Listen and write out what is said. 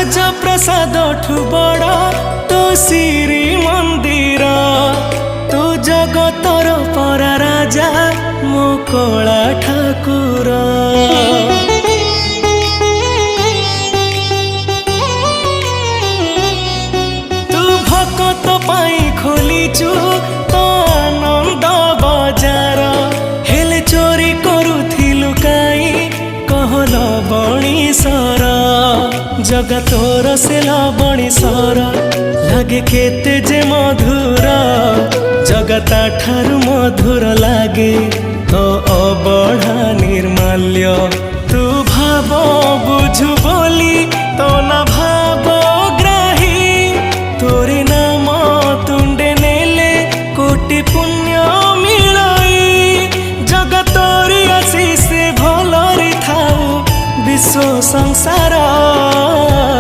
ରାଜପ୍ରସାଦ ଠୁ ବଡ଼ ତୁ ଶ୍ରୀ ମନ୍ଦିର। ତୁ ଜଗତର ପରା ରାଜା ମୋ କଳା ଠାକୁର। ତୁ ଭକତ ପାଇଁ ଖୋଲିଛୁ ତ ଆନନ୍ଦ ବଜାର। ହେଲେ ଚୋରି କରୁଥିଲୁ କାଇଁ କହଲ ବଣିସର। ଜଗତର ସେ ଲବଣିସର ଲାଗେ କେତେ ଯେ ମଧୁର। ଜଗତା ଠାରୁ ମଧୁର ଲାଗେ ତ ଅବଢା ନିର୍ମାଲ୍ୟ। ତୁ ଭାବ ବୁଝୁ ବୋଲି ତ ନା